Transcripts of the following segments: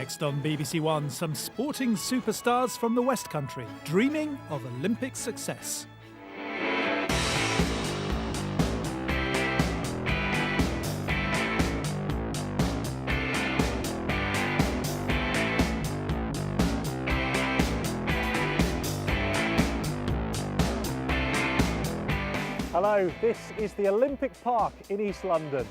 Next on BBC One, some sporting superstars from the West Country dreaming of Olympic success. Hello, this is the Olympic Park in East London.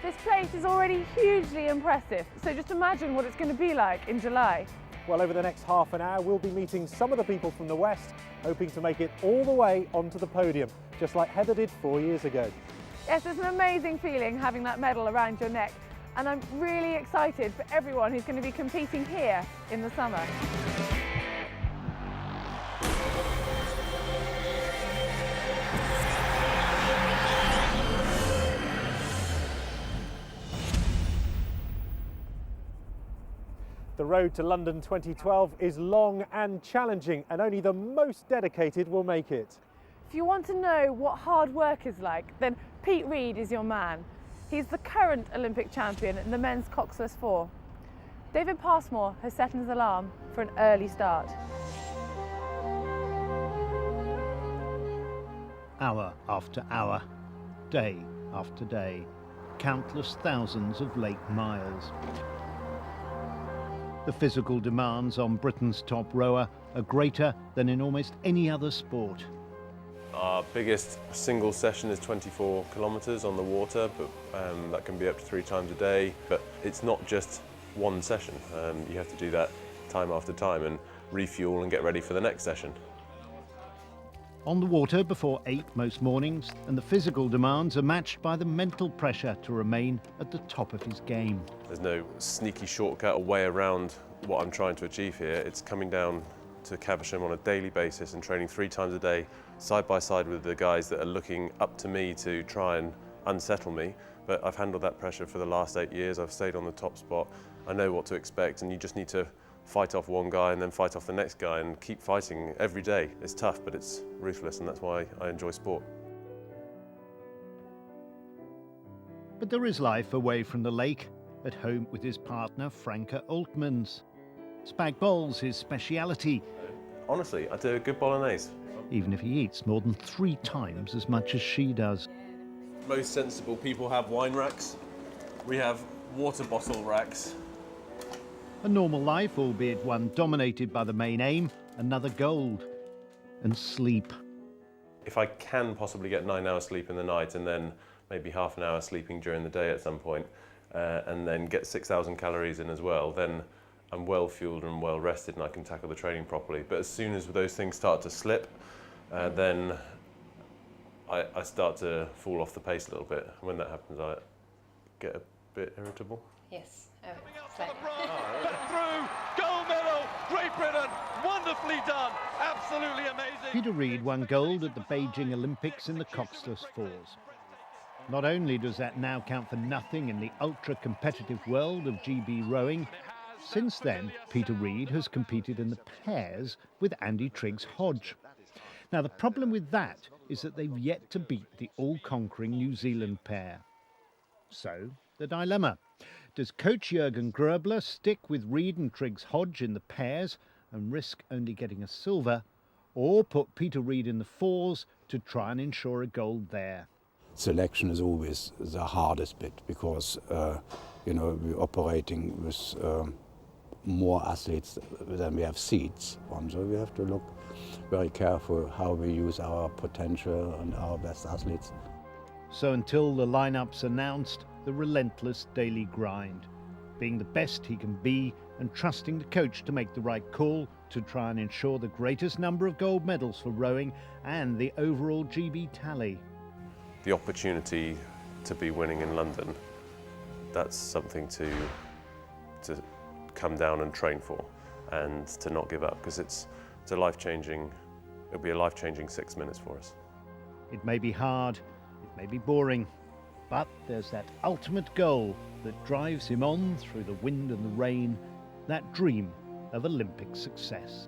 This place is already hugely impressive, so just imagine what it's going to be like in July. Well, over the next half an hour, we'll be meeting some of the people from the West, hoping to make it all the way onto the podium, just like Heather did 4 years ago. Yes, it's an amazing feeling having that medal around your neck, and I'm really excited for everyone who's going to be competing here in the summer. The road to London 2012 is long and challenging, and only the most dedicated will make it. If you want to know what hard work is like, then Pete Reed is your man. He's the current Olympic champion in the men's coxless 4. David Passmore has set his alarm for an early start. Hour after hour, day after day, countless thousands of lake miles. The physical demands on Britain's top rower are greater than in almost any other sport. Our biggest single session is 24 kilometres on the water, but that can be up to 3 times a day. But it's not just one session. You have to do that time after time and refuel and get ready for the next session. On the water before 8 most mornings, and the physical demands are matched by the mental pressure to remain at the top of his game. There's no sneaky shortcut or way around what I'm trying to achieve here. It's coming down to Caversham on a daily basis and training 3 times a day, side by side with the guys that are looking up to me to try and unsettle me. But I've handled that pressure for the last 8 years. I've stayed on the top spot. I know what to expect, and you just need to fight off one guy and then fight off the next guy and keep fighting every day. It's tough, but it's ruthless, and that's why I enjoy sport. But there is life away from the lake, at home with his partner Franca Altmans. Spag bowl's his speciality. Honestly, I do a good bolognese. Even if he eats more than 3 times as much as she does. Most sensible people have wine racks. We have water bottle racks. A normal life, albeit one dominated by the main aim, another gold. And sleep. If I can possibly get 9 hours sleep in the night and then maybe half an hour sleeping during the day at some point, and then get 6,000 calories in as well, then I'm well fueled and well rested and I can tackle the training properly. But as soon as those things start to slip, then I start to fall off the pace a little bit. When that happens, I get a bit irritable. Yes. But through, gold medal, Great Britain, wonderfully done, absolutely amazing. Peter Reed won gold at the Beijing Olympics in the coxless 4s. Not only does that now count for nothing in the ultra-competitive world of GB rowing, since then Peter Reed has competed in the pairs with Andy Triggs-Hodge. Now the problem with that is that they've yet to beat the all-conquering New Zealand pair. So, the dilemma. Does coach Jürgen Gröbler stick with Reed and Triggs-Hodge in the pairs and risk only getting a silver, or put Peter Reed in the 4s to try and ensure a gold there? Selection is always the hardest bit because, we're operating with more athletes than we have seats on. So we have to look very careful how we use our potential and our best athletes. So until the lineup's announced, the relentless daily grind, being the best he can be and trusting the coach to make the right call to try and ensure the greatest number of gold medals for rowing and the overall GB tally. The opportunity to be winning in London, that's something to come down and train for and to not give up, because it'll be a life-changing 6 minutes for us. It may be hard, it may be boring, but there's that ultimate goal that drives him on through the wind and the rain, that dream of Olympic success.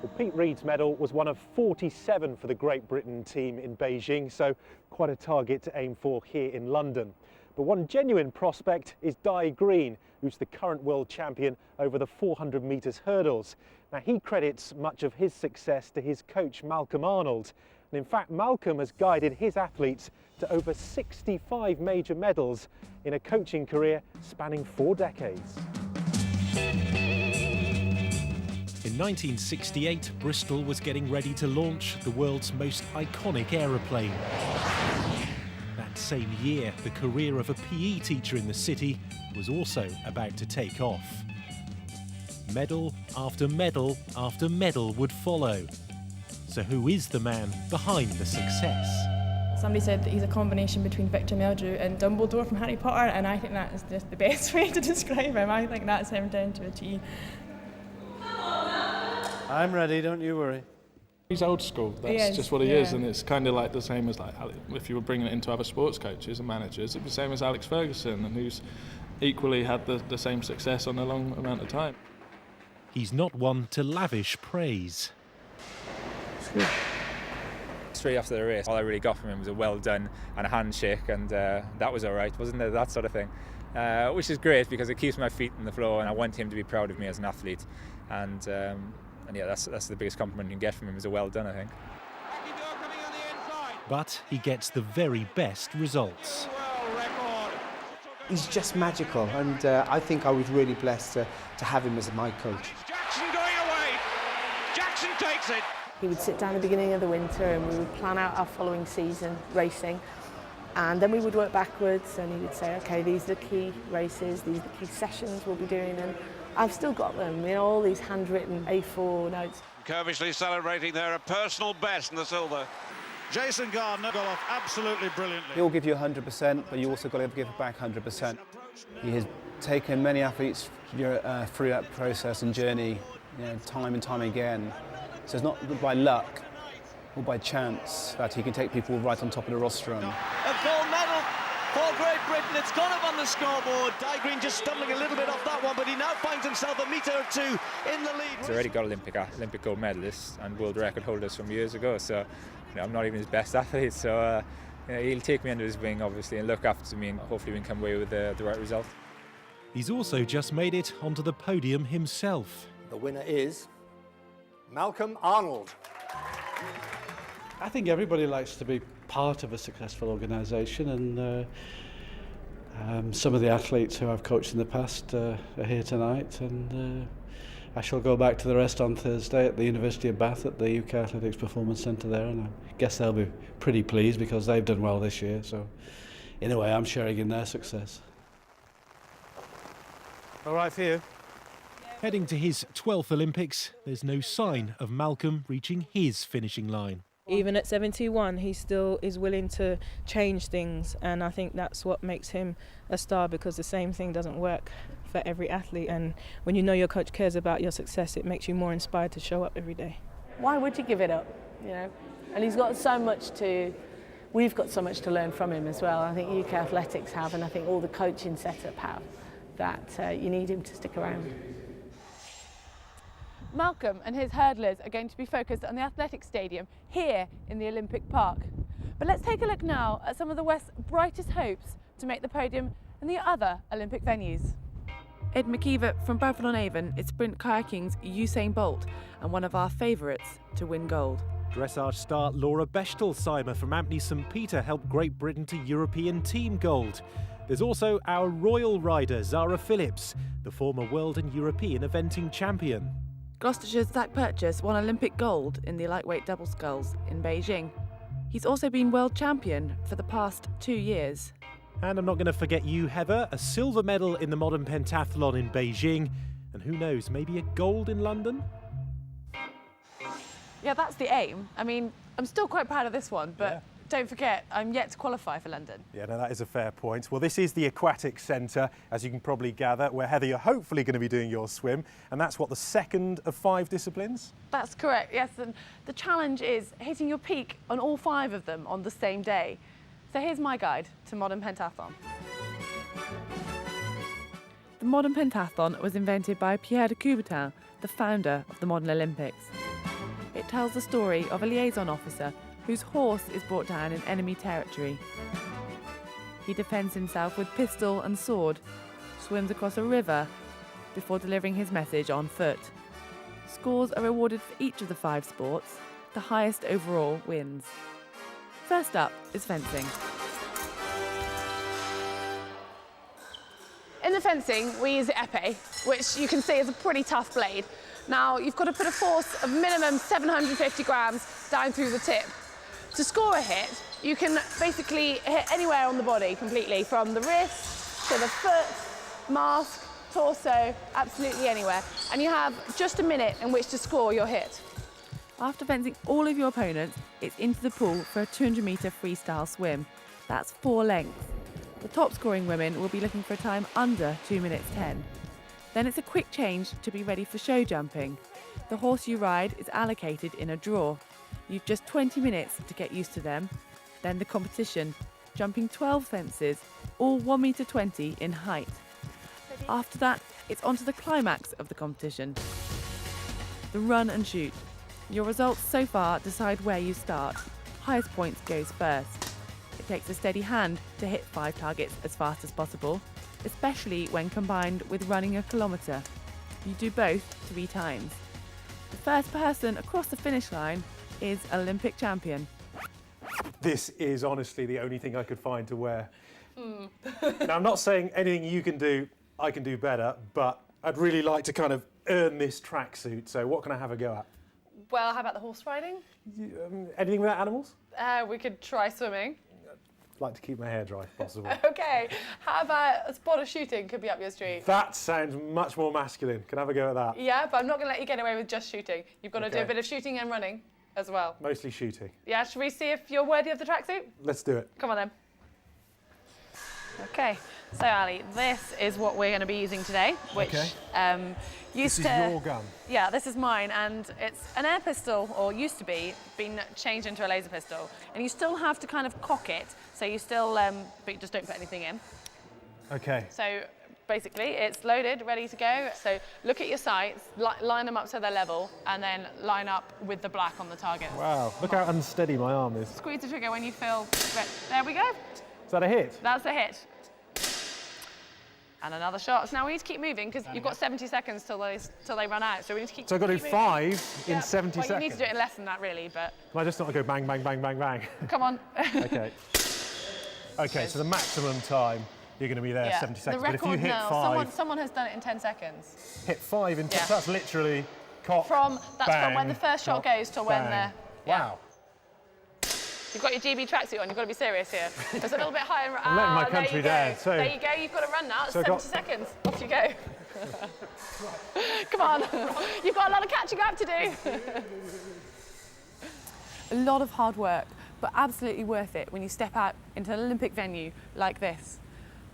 Well, Pete Reed's medal was one of 47 for the Great Britain team in Beijing, so quite a target to aim for here in London. But one genuine prospect is Di Green, who's the current world champion over the 400 metres hurdles. Now, he credits much of his success to his coach, Malcolm Arnold. And in fact, Malcolm has guided his athletes to over 65 major medals in a coaching career spanning 4 decades. In 1968, Bristol was getting ready to launch the world's most iconic aeroplane. That same year, the career of a PE teacher in the city was also about to take off. Medal after medal after medal would follow. So who is the man behind the success? Somebody said that he's a combination between Victor Meldrew and Dumbledore from Harry Potter, and I think that is just the best way to describe him. I think that's him down to a T. I'm ready, don't you worry. He's old school, that's just what he is, and it's kind of like the same as, like, if you were bringing it into other sports coaches and managers, it'd be the same as Alex Ferguson, and who's equally had the same success on a long amount of time. He's not one to lavish praise. Straight after the race, all I really got from him was a well done and a handshake, and that was all right, wasn't it? That sort of thing, which is great because it keeps my feet on the floor, and I want him to be proud of me as an athlete. And yeah, that's the biggest compliment you can get from him, is a well done, I think. But he gets the very best results. He's just magical, and I think I was really blessed to have him as my coach. Jackson going away. Jackson takes it. He would sit down at the beginning of the winter and we would plan out our following season racing, and then we would work backwards, and he would say, okay, these are the key races, these are the key sessions we'll be doing, and I've still got them, you know, all these handwritten A4 notes. Curvishly celebrating there, a personal best in the silver. Jason Gardner got off absolutely brilliantly. He'll give you 100%, but you also got to give it back 100%. He has taken many athletes through that process and journey, you know, time and time again. So it's not by luck or by chance that he can take people right on top of the rostrum. A gold medal for Great Britain. It's gone up on the scoreboard. Di Green just stumbling a little bit off that one, but he now finds himself a metre or two in the lead. He's already got Olympic gold medalists and world record holders from years ago, so you know, I'm not even his best athlete, so you know, he'll take me under his wing, obviously, and look after me, and hopefully we can come away with the right result. He's also just made it onto the podium himself. The winner is Malcolm Arnold. I think everybody likes to be part of a successful organisation, and some of the athletes who I've coached in the past are here tonight, and I shall go back to the rest on Thursday at the University of Bath at the UK Athletics Performance Centre there, and I guess they'll be pretty pleased because they've done well this year, so in a way I'm sharing in their success. All right for you? Heading to his 12th Olympics, there's no sign of Malcolm reaching his finishing line. Even at 71, he still is willing to change things, and I think that's what makes him a star, because the same thing doesn't work for every athlete, and when you know your coach cares about your success, it makes you more inspired to show up every day. Why would you give it up, you know? And he's got so much we've got so much to learn from him as well. I think UK Athletics have, and I think all the coaching setup have, that you need him to stick around. Malcolm and his hurdlers are going to be focused on the athletics stadium here in the Olympic Park. But let's take a look now at some of the West's brightest hopes to make the podium in the other Olympic venues. Ed McKeever from Pentathlon is sprint kayaking's Usain Bolt and one of our favourites to win gold. Dressage star Laura Bechtel-Seimer from Ampney St Peter helped Great Britain to European team gold. There's also our royal rider Zara Phillips, the former world and European eventing champion. Gloucestershire's Zach Purchase won Olympic gold in the lightweight double sculls in Beijing. He's also been world champion for the past 2 years. And I'm not going to forget you, Heather, a silver medal in the modern pentathlon in Beijing, and who knows, maybe a gold in London? Yeah, that's the aim. I mean, I'm still quite proud of this one, but don't forget, I'm yet to qualify for London. Yeah, no, that is a fair point. Well, this is the Aquatic Centre, as you can probably gather, where, Heather, you're hopefully going to be doing your swim, and that's what, the second of 5 disciplines? That's correct, yes, and the challenge is hitting your peak on all 5 of them on the same day. So here's my guide to modern pentathlon. The modern pentathlon was invented by Pierre de Coubertin, the founder of the modern Olympics. It tells the story of a liaison officer whose horse is brought down in enemy territory. He defends himself with pistol and sword. swims across a river before delivering his message on foot. Scores are awarded for each of the 5 sports. The highest overall wins. First up is fencing. In the fencing, we use the épée, which you can see is a pretty tough blade. Now, you've got to put a force of minimum 750 grams down through the tip. To score a hit, you can basically hit anywhere on the body completely, from the wrist to the foot, mask, torso, absolutely anywhere. And you have just a minute in which to score your hit. After fencing all of your opponents, it's into the pool for a 200-metre freestyle swim. That's 4 lengths. The top scoring women will be looking for a time under 2 minutes 10. Then it's a quick change to be ready for show jumping. The horse you ride is allocated in a draw. You've just 20 minutes to get used to them. Then the competition, jumping 12 fences, all 1.20 m in height. After that, it's on to the climax of the competition. The run and shoot. Your results so far decide where you start. Highest points goes first. It takes a steady hand to hit 5 targets as fast as possible, especially when combined with running a kilometre. You do both 3 times. The first person across the finish line is Olympic champion. This is honestly the only thing I could find to wear. Now, I'm not saying anything you can do, I can do better, but I'd really like to kind of earn this tracksuit. So what can I have a go at? Well, how about the horse riding? Anything without animals? We could try swimming. I'd like to keep my hair dry if possible. Okay, how about a spot of shooting could be up your street? That sounds much more masculine. Can I have a go at that? Yeah, but I'm not going to let you get away with just shooting. You've got to do a bit of shooting and running as well. Mostly shooting. Yeah, should we see if you're worthy of the tracksuit? Let's do it. Come on then. Okay, so Ali, this is what we're going to be using today, which This is your gun? Yeah, this is mine, and it's an air pistol, or used to be, been changed into a laser pistol. And you still have to kind of cock it, so you still, but you just don't put anything in. Okay. So basically, it's loaded, ready to go. So look at your sights, line them up so they're level, and then line up with the black on the target. Wow, look how unsteady my arm is. Squeeze the trigger when you feel ready. There we go. Is that a hit? That's a hit. And another shot. So now we need to keep moving because you've got 70 seconds till they run out. So we need to keep. So I've got to do 5 in 70 well, seconds. You need to do it in less than that, really. But Can I just not go bang, bang, bang, bang, bang? Come on. Okay. Okay. So the maximum time you're going to be there 70 seconds. The record but if you hit now, 5, someone has done it in 10 seconds. Hit 5 in 10. That's literally cock. From bang, when the first shot goes to when the. Wow. You've got your GB tracksuit on, you've got to be serious here. It's a little bit higher. I'm letting my country down. So there you go, you've got to run now. It's so 70 seconds. Off you go. Come on. You've got a lot of catching up to do. A lot of hard work, but absolutely worth it when you step out into an Olympic venue like this.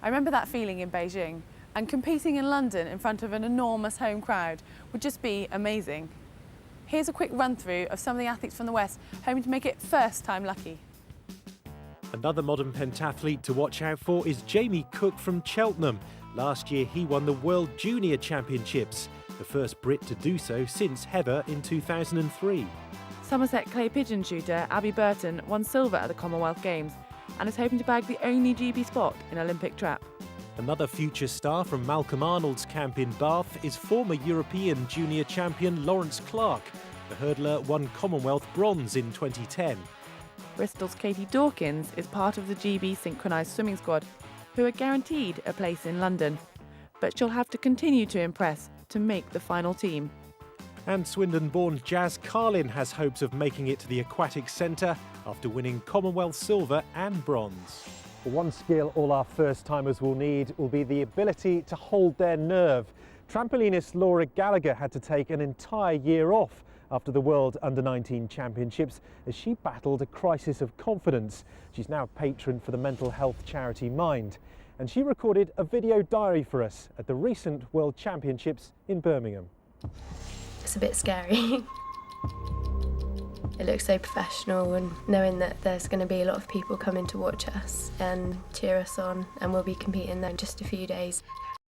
I remember that feeling in Beijing, and competing in London in front of an enormous home crowd would just be amazing. Here's a quick run-through of some of the athletes from the West hoping to make it first time lucky. Another modern pentathlete to watch out for is Jamie Cook from Cheltenham. Last year he won the World Junior Championships, the first Brit to do so since Heather in 2003. Somerset clay pigeon shooter Abby Burton won silver at the Commonwealth Games and is hoping to bag the only GB spot in Olympic trap. Another future star from Malcolm Arnold's camp in Bath is former European junior champion Lawrence Clark. The hurdler won Commonwealth bronze in 2010. Bristol's Katie Dawkins is part of the GB synchronised swimming squad, who are guaranteed a place in London. But she'll have to continue to impress to make the final team. And Swindon-born Jazz Carlin has hopes of making it to the Aquatic Centre after winning Commonwealth silver and bronze. One skill all our first-timers will need will be the ability to hold their nerve. Trampolinist Laura Gallagher had to take an entire year off after the World Under-19 Championships as she battled a crisis of confidence. She's now a patron for the mental health charity Mind, and she recorded a video diary for us at the recent World Championships in Birmingham. It's a bit scary. It looks so professional, and knowing that there's going to be a lot of people coming to watch us and cheer us on, and we'll be competing there in just a few days.